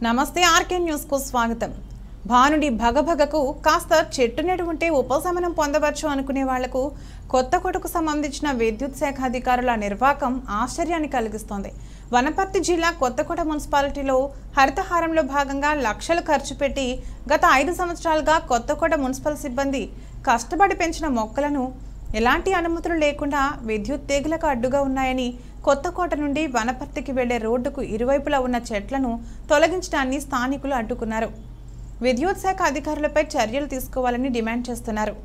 నమస్తే RK news కు స్వాగతం. భానుడి భగభగకు కాస్త చెట్టు నెడు ఉంటే ఉపశమనం పొందవచ్చు అనుకునే వాళ్లకు కొత్తకోటకు సంబంధించిన విద్యుత్ శాఖ అధికారుల నిర్వాకం ఆశ్చర్యాన్ని కలిగిస్తోంది. వనపర్తి జిల్లా కొత్తకోట మున్సిపాలిటీలో హరితహారంలో భాగంగా లక్షలు ఖర్చు పెట్టి గత 5 సంవత్సరాలుగా కొత్తకోట మున్సిపల్ సిబ్బంది కష్టపడి పెంచిన మొక్కలను ఎలాంటి అనుమతులు లేకుండా విద్యుత్ తీగలకు అడ్డుగా ఉన్నాయని కొత్తకోట నుండి వనపర్తికి వెళ్లే రోడ్డుకు ఇరువైపులా ఉన్న చెట్లను తొలగించడాన్ని స్థానికులు అడ్డుకున్నారు. విద్యుత్ శాఖ అధికారులపై చర్యలు తీసుకోవాలని డిమాండ్ చేస్తున్నారు.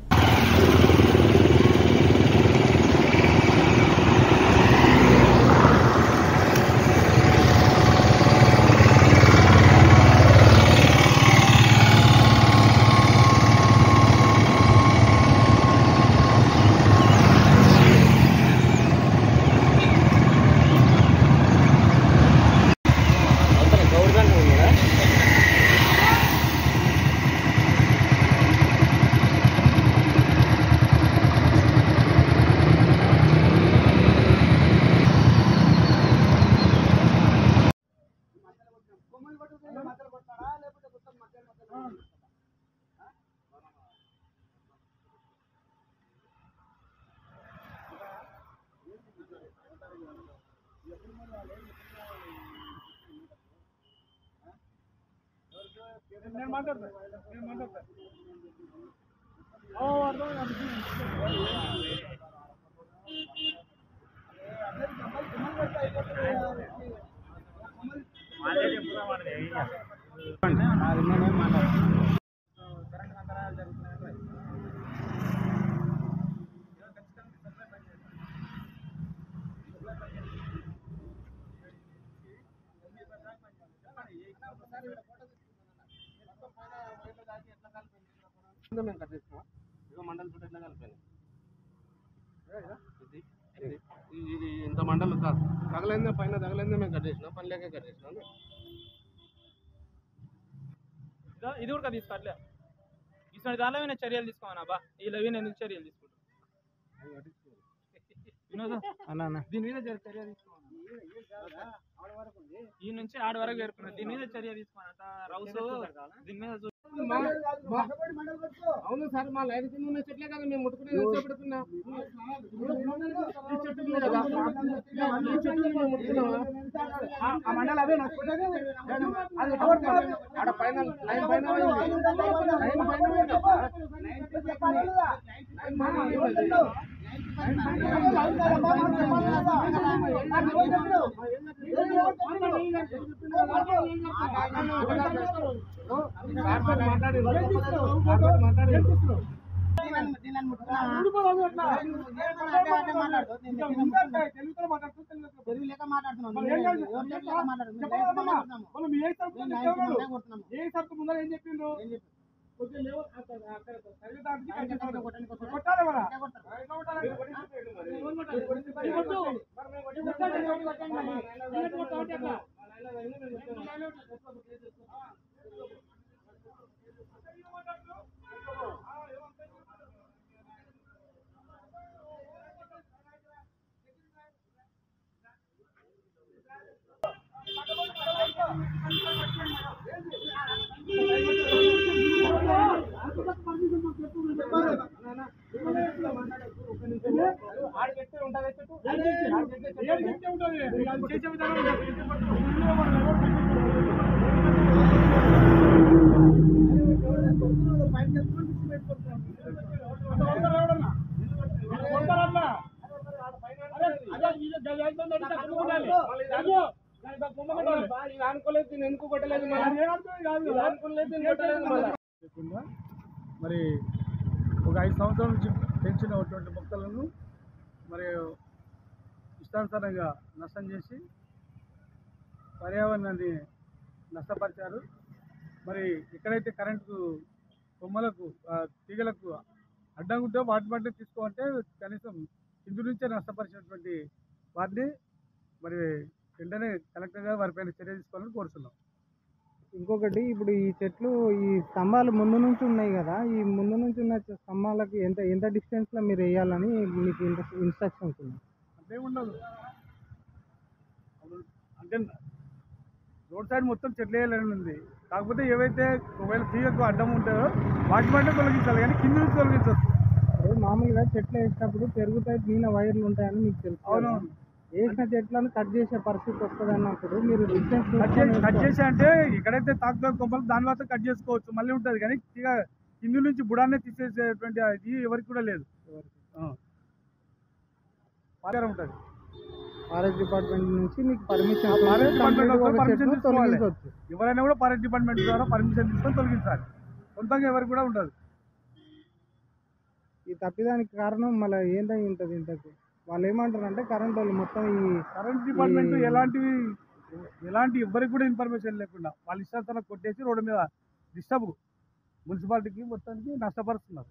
మండలం చుట్టూ ఎట్లా కలిపాను ఇది ఇంత మండలం సార్ తగలైందే పైన తగలైందే మేము కట్ చేసినాం పని లేక కట్ చేసినాం ఇది కూడా తీసుకోవట్లే ఇటువంటి దానిలో నేను చర్యలు తీసుకోమన్నా బా వీళ్ళవి నేను ఎందుకు చర్యలు తీసుకుంటాను దీని మీద చర్య తీసుకోమన్నా ఈ నుంచి ఆడ వరకు చేరుకున్నా దీని మీద చర్య తీసుకోమన్నా రౌస్ దీని మీద అవును సార్ మా లైన్ కింద ఉన్న చెట్లే కదా మేము ముట్టుకునే పెడుతున్నా ఆడ పైన లైన్ పైన ముందర ఏం చెప్పిండ్రు మరి ఒక 5 సంవత్సరాల నుంచి పెంచినటువంటి మొక్కలను మరి ఇష్టానుసారంగా నష్టం చేసి పర్యావరణాన్ని నష్టపరిచారు. మరి ఎక్కడైతే కరెంటు కొమ్మలకు తీగలకు అడ్డంగుంటే వాటి మట్టే తీసుకోవాలంటే కనీసం ఇందు నుంచే నష్టపరిచినటువంటి వాటిని మరి వెంటనే కలెక్టర్ గారు వారిపైన చర్య తీసుకోవాలని కోరుతున్నాం. ఇంకొకటి ఇప్పుడు ఈ చెట్లు ఈ స్తంభాలు ముందు నుంచి ఉన్నాయి కదా, ఈ ముందు నుంచి ఉన్న స్తంభాలకి ఎంత ఎంత డిస్టెన్స్లో మీరు వేయాలని మీకు ఇన్స్ట్రక్షన్స్ ఉన్నాయి? అంటే ఉండదు అంటే రోడ్ సైడ్ మొత్తం చెట్లు వేయాలని ఉంది. కాకపోతే ఏవైతే ఒకవేళ తీగకు అడ్డం ఉంటాయో వాటి మట్టే తొలగించాలి, కానీ కింద నుంచి తొలగించవచ్చు. మామూలుగా చెట్లు వేసినప్పుడు పెరుగుతాయి, మీన వైర్లు ఉంటాయని మీకు తెలుసు. అవునవును. వేసిన చెట్లను కట్ చేసే పరిస్థితి వస్తుంది అన్నప్పుడు మీరు డిస్టెన్స్ కట్ చేసి అంటే ఎక్కడైతే తాకుతాయో కొమ్మలు దాని వల్ల కట్ చేసుకోవచ్చు, మళ్ళీ ఉంటుంది. కానీ తీగ కింద నుంచి బుడాన్నే తీసేసేటువంటి ఇది ఎవరికి కూడా లేదు. పాలేరం ఉంటుంది. ఫారెస్ట్ డిపార్ట్మెంట్ నుంచి మీకు పర్మిషన్ ఫారెస్ట్ డిపార్ట్మెంట్ పర్మిషన్ తీసుకోవాలి. తొలగించవచ్చు. ఎవరైనా కూడా ఫారెస్ట్ డిపార్ట్మెంట్ ద్వారా పర్మిషన్ తీసుకొని తొలగించాలి. సొంతంగా ఎవరికి కూడా ఉండదు. ఈ తప్పిదానికి కారణం మళ్ళీ ఏంటై ఉంటుంది ఇంతకు? వాళ్ళు ఏమంటారు అంటే కరెంట్ వాళ్ళు మొత్తం ఈ కరెంట్ డిపార్ట్మెంట్ ఎలాంటి ఎవరికి కూడా ఇన్ఫర్మేషన్ లేకుండా వాళ్ళ ఇష్టాన్ని కొట్టేసి రోడ్డు మీద డిస్టర్బ్ మున్సిపాలిటీకి మొత్తానికి నష్టపరుస్తున్నారు.